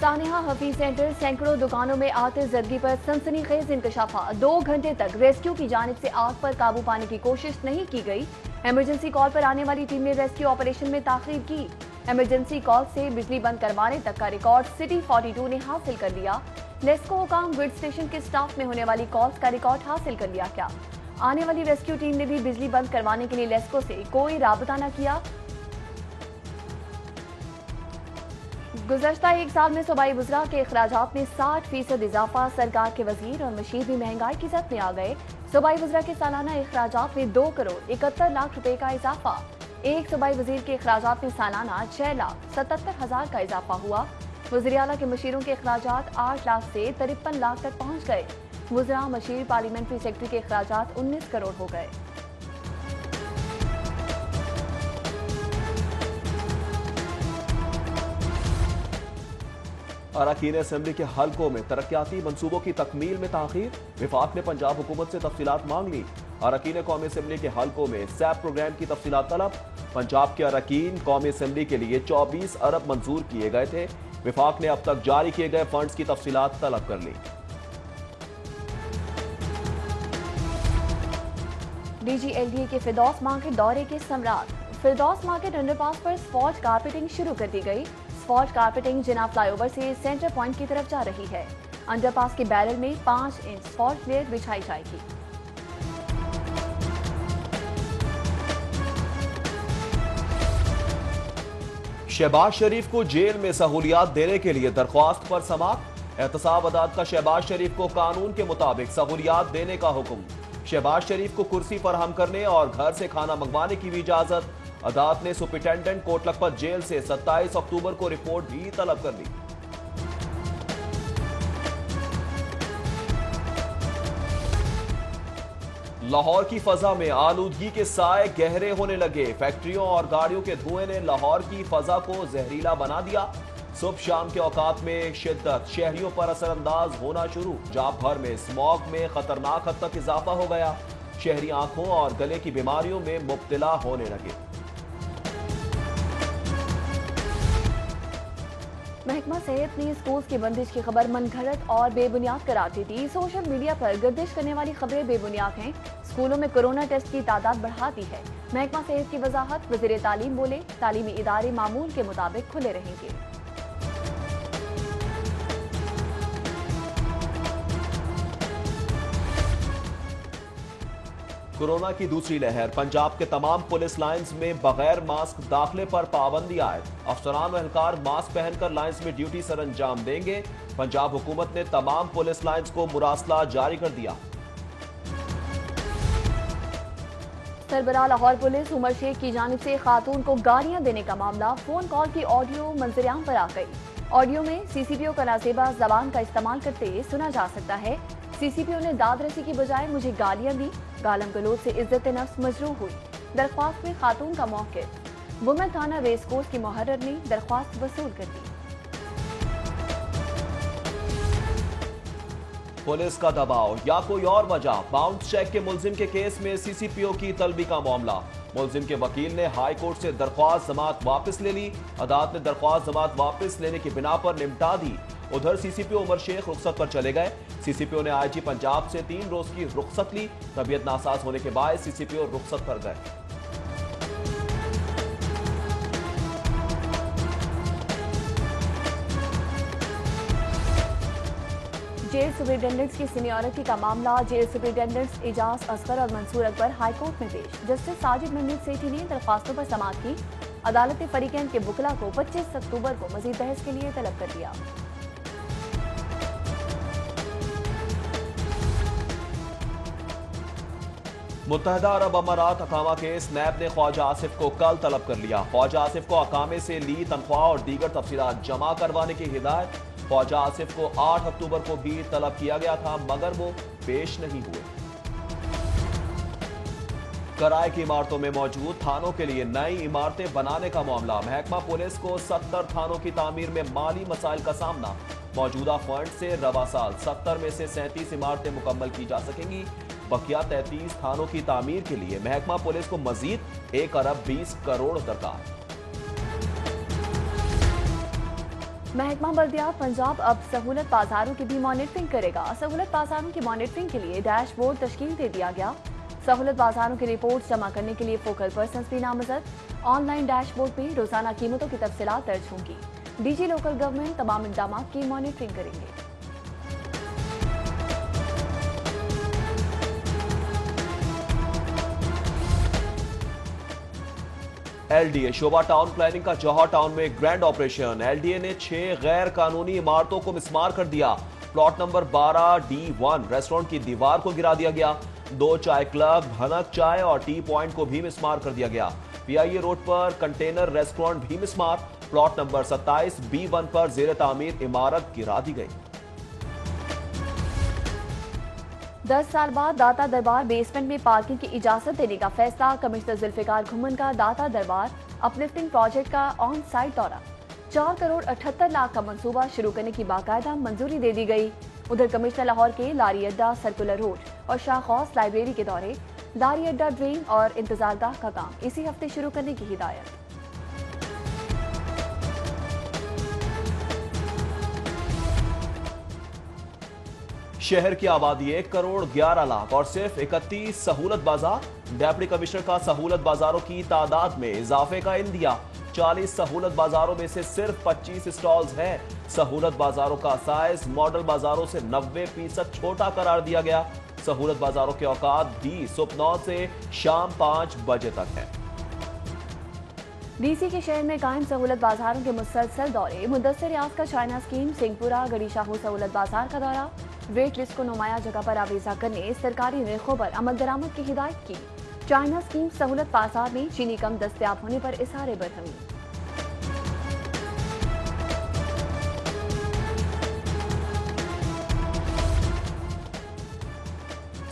Sania Hafeez centre सैकड़ों दुकानों में आतिशज़दगी पर सनसनीखेज इंकशाफा। 2 घंटे तक रेस्क्यू की जानिब से आग पर काबू पाने की कोशिश नहीं की गई। इमरजेंसी कॉल पर आने वाली टीम ने रेस्क्यू ऑपरेशन में ताखीर की। इमरजेंसी कॉल से बिजली बंद करवाने तक का रिकॉर्ड सिटी 42 ने हासिल कर लिया। लेस्को हुकाम ग्रिड स्टेशन के स्टाफ में होने वाली कॉल्स का रिकॉर्ड हासिल कर लिया। क्या आने वाली रेस्क्यू टीम ने भी बिजली बंद करवाने के लिए लेस्को से कोई राबता न किया। गुज़श्ता एक साल में सूबाई वज़रा के अखराजात में 60% इजाफा। सरकार के वजीर और मशीर भी महंगाई की जद में आ गए। सूबाई वज़रा के सालाना अखराजात में 2 करोड़ 71 लाख रुपए का इजाफा। एक सूबाई वजीर के अखराजात में सालाना 6,77,000 का इजाफा हुआ। वज़ीर आला के मशीरों के अखराजात 8 लाख से 53 लाख तक पहुँच गए। वज़रा मशीर पार्लियामेंट्री सेक्रेटरी के अखराजात 19 करोड़ हो गए। अरकान असेंबली के हलकों में तरक्याती मंसूबों की तकमील में ताखीर। विफाक ने पंजाब हुकूमत से तफसीलात मांग ली। अरकान कौमी असेंबली के हलकों में सैप प्रोग्राम की तफसीलात तलब। पंजाब के अरकान कौमी असेंबली के लिए 24 अरब मंजूर किए गए थे। विफाक ने अब तक जारी किए गए फंड्स की तफसीलात तलब कर ली। DGLDA के फिरदौस मार्केट दौरे के समरात। फिरदौस मार्केट अंडरपास पर स्पॉट कारपेटिंग शुरू कर दी गई। स्पॉट कारपेटिंग जिना फ्लाईओवर से सेंटर पॉइंट की तरफ जा रही है। अंडरपास के बैरल में 5 इंच स्पॉट लेयर बिछाई जाएगी। शहबाज शरीफ को जेल में सहूलियात देने के लिए दरख्वास्त पर समाअत। एहतसाब अदालत का शहबाज शरीफ को कानून के मुताबिक सहूलियात देने का हुक्म। शहबाज शरीफ को कुर्सी फराहम करने और घर से खाना मंगवाने की भी इजाजत। अदालत ने सुपरिटेंडेंट कोट लखपत जेल से 27 अक्टूबर को रिपोर्ट भी तलब कर ली। लाहौर की फजा में आलूदगी के साए गहरे होने लगे। फैक्ट्रियों और गाड़ियों के धुएं ने लाहौर की फजा को जहरीला बना दिया। सुबह शाम के औकात में शिद्दत शहरियों पर असरअंदाज होना शुरू। पंजाब भर में स्मॉग में खतरनाक हद तक इजाफा हो गया। शहरी आंखों और गले की बीमारियों में मुब्तला होने लगे। महकमा सेहत ने स्कूल की बंदिश की खबर मनगढ़ंत और बेबुनियाद करार दी थी। सोशल मीडिया पर गर्दिश करने वाली खबरें बेबुनियाद हैं। स्कूलों में कोरोना टेस्ट की तादाद बढ़ा दी है। महकमा सेहत की वजाहत। वज़ीर तालीम बोले, तालीमी इदारे मामूल के मुताबिक खुले रहेंगे। कोरोना की दूसरी लहर। पंजाब के तमाम पुलिस लाइंस में बगैर मास्क दाखिले पर पाबंदी आयद। अफसरान व एहलकार मास्क पहनकर लाइंस में ड्यूटी सर अंजाम देंगे। पंजाब हुकूमत ने तमाम पुलिस लाइंस को मुरासला जारी कर दिया। सरबराह लाहौर पुलिस उमर शेख की जानिब से खातून को गालियां देने का मामला। फोन कॉल की ऑडियो मंजरियाम पर आ गई। ऑडियो में सीसीपीओ का नाजेबा जबान का इस्तेमाल करते सुना जा सकता है। सीसीपीओ ने दाद रसी की बजाय मुझे गालियां दी। गालम गलोच से इज्जत नफ्स मजरूह हुई। दरख्वास्त में खातून का मौक़िफ़। वुमेन थाना रेस कोर्स की मुहर्रर ने दरख्वास्त वसूल कर दी। पुलिस का दबाव या कोई और वजह। बाउंस चेक के मुलजिम के केस में सीसीपीओ की तलबी का मामला। मुलजिम के वकील ने हाई कोर्ट से दरख्वास्त जमात वापस ले ली। अदालत ने दरख्वास्त जमात वापस लेने की बिना पर निपटा दी। उधर सीसीपीओ उमर शेख रुखसत पर चले गए। सीसीपीओ ने आईजी पंजाब से 3 रोज की रुखसत ली। तबीयत नासाज होने के बाद सीसीपीओ रुखसत पर गए। जेल सुपरिटेंडेंट्स की सीनियरिटी का मामला। जेल सुपरिटेंडेंट्स एजाज असगर और मंसूर अकबर हाईकोर्ट में पेश। जस्टिस साजिद महमूद सेठी ने दरख्वास्तों पर समाअत की। अदालत ने फरीकैन के बुकला को 25 अक्टूबर को मजीद बहस के लिए तलब कर दिया। मुत्तहदा अरब अमारात अकामा केस। नैब ने ख्वाजा आसिफ को कल तलब कर लिया। ख्वाजा आसिफ को अकामे से ली तनख्वाह और दीगर तफसीलात जमा करवाने की हिदायत। ख्वाजा आसिफ को 8 अक्टूबर को भी तलब किया गया था मगर वो पेश नहीं हुए। किराए की इमारतों में मौजूद थानों के लिए नई इमारतें बनाने का मामला। महकमा पुलिस को 70 थानों की तामीर में माली मसाइल का सामना। मौजूदा फंड से रवा साल 70 में से 37 इमारतें मुकम्मल की जा सकेंगी। बकिया 33 थानों की तामीर के लिए महकमा पुलिस को मजीद 1 अरब 20 करोड़ दरकार। महकमा बल्दियात पंजाब अब सहूलत बाजारों की भी मॉनिटरिंग करेगा। सहूलत बाजारों की मॉनिटरिंग के लिए डैशबोर्ड तश्कील दे दिया गया। सहूलत बाजारों की रिपोर्ट जमा करने के लिए फोकल पर्सन भी नामजद। ऑनलाइन डैशबोर्ड में रोजाना कीमतों की तफसीलात दर्ज होंगी। डीजी लोकल गवर्नमेंट तमाम इक़दाम की मॉनिटरिंग करेंगे। एलडीए शोभा टाउन प्लानिंग का जौहर टाउन में ग्रैंड ऑपरेशन। एलडीए ने 6 गैर कानूनी इमारतों को मिसमार कर दिया। प्लॉट नंबर 12D1 रेस्टोरेंट की दीवार को गिरा दिया गया। 2 चाय क्लब, भनक चाय और टी पॉइंट को भी मिसमार कर दिया गया। पीआईए रोड पर कंटेनर रेस्टोरेंट भी मिसमार। प्लॉट नंबर 27B1 पर जेर तामीर इमारत गिरा दी गई। 10 साल बाद दाता दरबार बेसमेंट में पार्किंग की इजाजत देने का फैसला। कमिश्नर जुल्फिकार घुमन का दाता दरबार अपलिफ्टिंग प्रोजेक्ट का ऑन साइट दौरा। 4 करोड़ 78 लाख का मंसूबा शुरू करने की बाकायदा मंजूरी दे दी गई। उधर कमिश्नर लाहौर के लारी अड्डा, सर्कुलर रोड और शाहखौस लाइब्रेरी के दौरे। लारी अड्डा ड्रेन और इंतजारगाह का काम इसी हफ्ते शुरू करने की हिदायत। शहर की आबादी 1 करोड़ 11 लाख और सिर्फ 31 सहूलत बाजार। डेप्टी कमिश्नर का सहूलत बाजारों की तादाद में इजाफे का इंदिया। 40 सहूलत बाजारों में से सिर्फ 25 स्टॉल्स हैं। सहूलत बाजारों का साइज मॉडल बाजारों से 90% छोटा करार दिया गया। सहूलत बाजारों के औकात भी सुबह 9 से शाम 5 बजे तक है। डीसी के शहर में कायम सहूलत बाजारों के मुसलसल दौरे। मुदस्सिर रियाज का चाइना स्कीम, सिंहपुरा गड़ी शाहू सहूलत बाजार का दौरा। वेट लिस्ट को नुमाया जगह पर आवेजा करने, सरकारी निर्खों पर अमल दरामद की हिदायत की। चाइना स्कीम सहूलत बाजार में चीनी कम दस्तयाब होने पर इशारे बरहमी।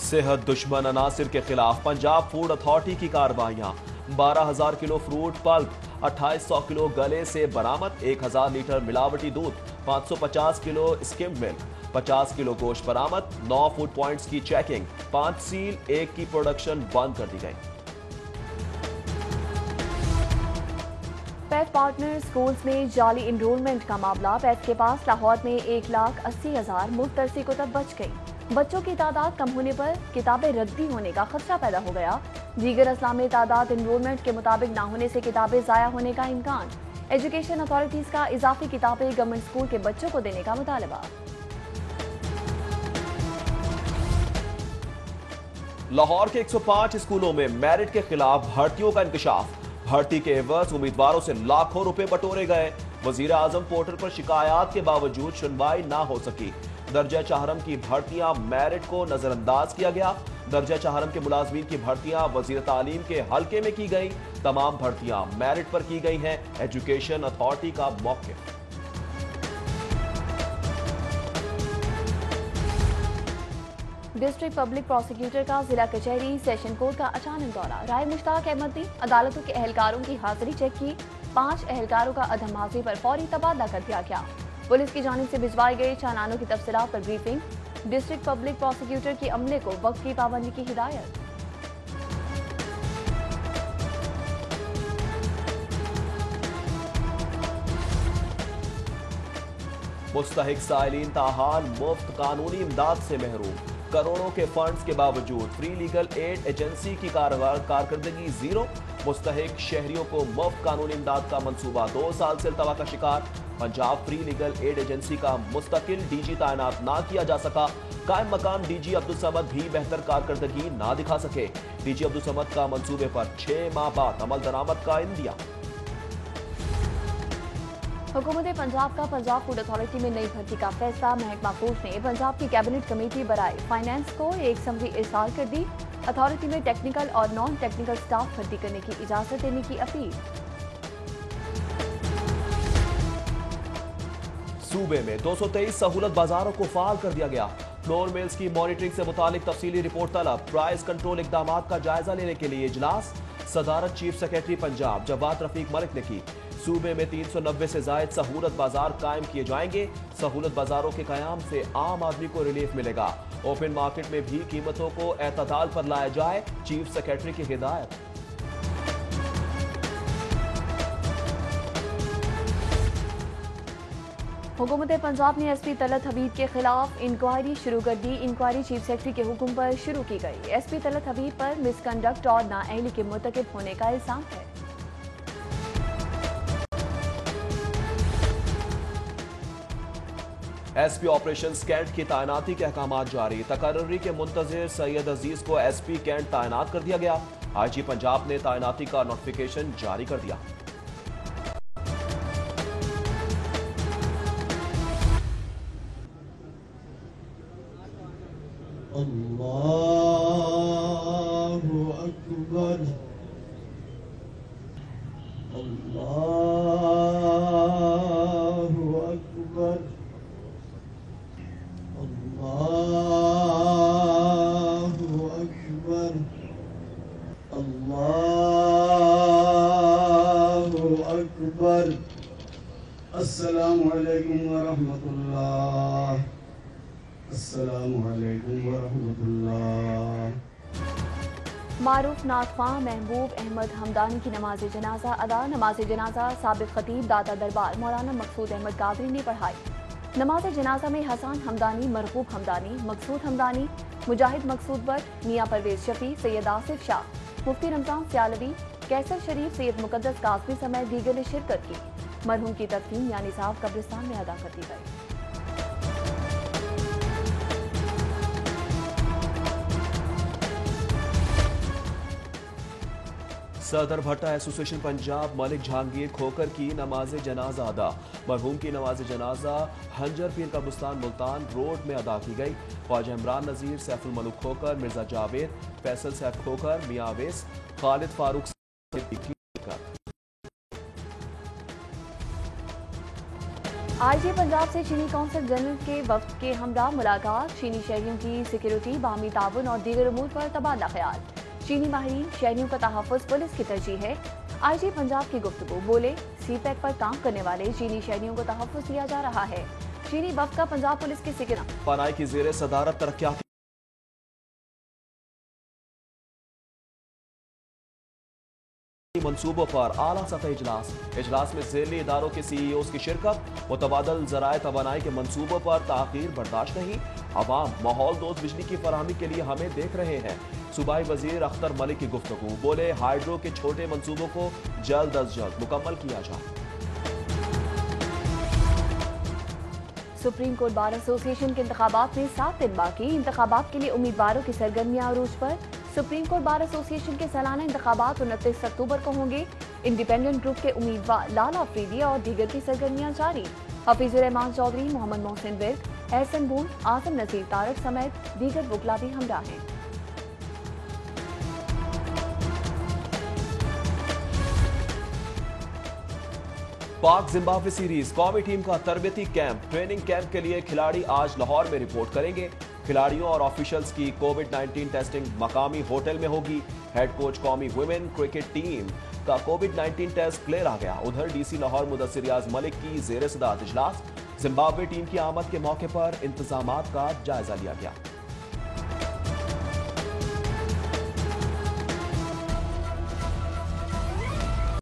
सेहत दुश्मन अनासिर के खिलाफ पंजाब फूड अथॉरिटी की कार्रवाइयां। 12,000 किलो फ्रूट पल्प, 2800 किलो गले से बरामद, 1000 लीटर मिलावटी दूध, 550 किलो स्किम्ड मिल्क, 50 किलो गोश्त बरामद। 9 फूड पॉइंट्स की चेकिंग, 5 सील, 1 की प्रोडक्शन बंद कर दी गई। पैथ पार्टनर स्कूल्स में जाली इनरोलमेंट का मामला। पैथ के पास लाहौर में 1,80,000 मुफ्त दरसी कुतब बच गई। बच्चों की तादाद कम होने पर किताबें रद्दी होने का खदशा पैदा हो गया। दीगर अजला में तादाद इनरोलमेंट के मुताबिक ना होने से किताबें जाया होने का इम्कान। एजुकेशन अथॉरिटीज का इजाफी किताबें गवर्नमेंट स्कूल के बच्चों को देने का मुतालबा। लाहौर के 105 स्कूलों में मेरिट के खिलाफ भर्तियों का इंकशाफ। भर्ती के एवज उम्मीदवारों से लाखों रुपए बटोरे गए। वजीर आजम पोर्टल पर शिकायत के बावजूद सुनवाई ना हो सकी। दर्जा चाहरम की भर्तियां मेरिट को नजरअंदाज किया गया। दर्जा चाहरम के मुलाजमीन की भर्तियां वजीर तालीम के हल्के में की गई। तमाम भर्तियां मेरिट पर की गई हैं। एजुकेशन अथॉरिटी का मौक़िफ़। डिस्ट्रिक्ट पब्लिक प्रोसिक्यूटर का जिला कचहरी सेशन कोर्ट का अचानक दौरा। राय मुश्ताक अहमद ने अदालतों के एहलकारों की हाजिरी चेक की। 5 एहलकारों का अदम हाजिरी पर फौरी तबादला कर दिया गया। पुलिस की जानिब से भिजवाई गई चालानों की तफसीलात पर ब्रीफिंग। डिस्ट्रिक्ट पब्लिक प्रोसिक्यूटर की अमले को वक्त की पाबंदी की हिदायत। मुस्तहिक साइलिन ताहाल मुफ्त कानूनी इमदाद से महरूम। करोड़ों के फंड्स के बावजूद फ्री लीगल एड एजेंसी की कारकर्दगी जीरो। मुस्तहिक शहरियों को मुफ्त कानूनी इमदाद का मंसूबा 2 साल से अल्तवा का शिकार। Punjab free legal ad agency का मुस्तकिल डीजी तैनात ना किया जा सका। कायम मकाम डीजी अब्दुल समद भी बेहतर कारकर्दगी ना दिखा सके। डीजी अब्दुल समद का मंसूबे पर 6 माह बाद अमल दरामद का इंदिया। हुकूमत पंजाब का पंजाब फूड अथॉरिटी में नई भर्ती का फैसला। महकमा फूड ने पंजाब की कैबिनेट कमेटी बराए फाइनेंस को एक समरी इरसाल कर दी। अथॉरिटी में टेक्निकल और नॉन टेक्निकल स्टाफ भर्ती करने की इजाजत देने की अपील। सूबे में 223 सहूलत बाजारों को फाल कर दिया गया। फ्लोर मिल्स की मॉनिटरिंग से मुतालिक तफसीली रिपोर्ट तलब। प्राइस कंट्रोल इकदाम का जायजा लेने के लिए इजलास। सदारत चीफ सेक्रेटरी पंजाब जवाद रफीक मलिक ने की। सूबे में 390 से जायद सहूलत बाजार कायम किए जाएंगे। सहूलत बाजारों के कयाम से आम आदमी को रिलीफ मिलेगा। ओपन मार्केट में भी कीमतों को एतदाल पर लाया जाए, चीफ सेक्रेटरी की हिदायत। हुकूमत पंजाब ने एसपी तलत हबीब के खिलाफ इंक्वायरी शुरू कर दी। इंक्वायरी चीफ सेक्रेटरी के हुक्म पर शुरू की गई। एसपी तलत हबीब पर मिसकंडक्ट और नाअहली के मुर्तकिब होने का इल्जाम है। एसपी ऑपरेशन कैंट की तैनाती के अहकाम जारी। तकर्री के मुंतजिर सैयद अजीज को एसपी कैंट तैनात कर दिया गया। आईजी पंजाब ने तैनाती का नोटिफिकेशन जारी कर दिया। अल्लाहु अकबर, अल्लाहु अकबर, अल्लाहु अकबर, अल्लाहु अकबर। अस्सलामु अलैकुम व रहमतुल्लाह। अस्सलामुअलैकुम वरहमतुल्लाह। मारूफ नातवा महबूब अहमद हमदानी की नमाज जनाजा अदा। नमाज जनाजा साबिक खतीब दाता दरबार मौलाना मकसूद अहमद कादरी ने पढ़ाई। नमाज जनाजा में हसन हमदानी, मरहूब हमदानी, मकसूद हमदानी, मुजाहिद मकसूद बट, मियाँ परवेज शफी, सैयद आसिफ शाह, मुफ्ती रमजान सियालवी, कैसर शरीफ, सैयद मुकद्दस कासमी समेत दीगर ने शिरकत की। मरहूम की तदफीन यानी साहब कब्रिस्तान में अदा कर दी गई। सदर भट्टा एसोसिएशन पंजाब मलिक जहांगीर खोकर की नमाज जनाजा अदा। मरहूम की नमाज जनाजा हंजर पीर कब्रिस्तान मुल्तान रोड में अदा की गई। ख्वाजा इमरान नजीर, सैफुल मलूक खोकर, मिर्जा जावेद, फैसल सैफ खोकर, मियां अवेस, खालिद फारूक आईजी पंजाब से चीनी कौंसल जनरल के वफ्द के हमरा मुलाकात। चीनी शहरियों की सिक्योरिटी, बाहमी ताउन और दीगर उमूर पर तबादला ख्याल। चीनी माहिरीन शहरियों का तहफ़्फ़ुज़ पुलिस की तरजीह है। आईजी पंजाब की गुफ्तगू, बोले सीपैक पर काम करने वाले चीनी शहरियों को तहफ़्फ़ुज़ दिया जा रहा है। चीनी वफ्द का पंजाब पुलिस की सिक्योरिटी पनाई की ज़ेरे सदारत तरक्याती मंसूबों पर आला सतह इजलास में ज़ेली इदारों के सीईओज़ की शिरकत। मुतबादल ज़राए तवानाई के मंसूबों पर ताख़ीर बर्दाश्त नहीं। अवाम माहौल दोस्त बिजली की फराहमी के लिए हमें देख रहे हैं। सूबाई वजीर अख्तर मलिक की गुफ्तगू, बोले हाइड्रो के छोटे मंसूबों को जल्द अज जल्द मुकम्मल किया जाए। सुप्रीम कोर्ट बार एसोसिएशन के इंतखाबात में 7 दिन बाकी। इंतखाबात के लिए उम्मीदवारों की सरगर्मियां अरूज पर। सुप्रीम कोर्ट बार एसोसिएशन के सालाना इंतखाबात 29 अक्टूबर को होंगे। इंडिपेंडेंट ग्रुप के उम्मीदवार लाला अफरीदी और दीगर की सरगर्मियां जारी। हफीजुर रहमान चौधरी, मोहम्मद मोहसिन विर्क, एहसन बून, आजम नजीर तारक समेत दीगर वकला भी हमरा हैं। पाक जिम्बाब्वे सीरीज कौमी टीम का तरबियती कैंप। ट्रेनिंग कैंप के लिए खिलाड़ी आज लाहौर में रिपोर्ट करेंगे। खिलाड़ियों और ऑफिशियल्स की कोविड-19 टेस्टिंग मकामी होटल में होगी। हेड कोच कौमी वुमेन क्रिकेट टीम का कोविड-19 टेस्ट क्लियर आ गया। उधर डीसी लाहौर मुदस्सिर रियाज मलिक की जेर सदारत इजलास। जिम्बाब्वे टीम की आमद के मौके पर इंतजामात का जायजा लिया गया।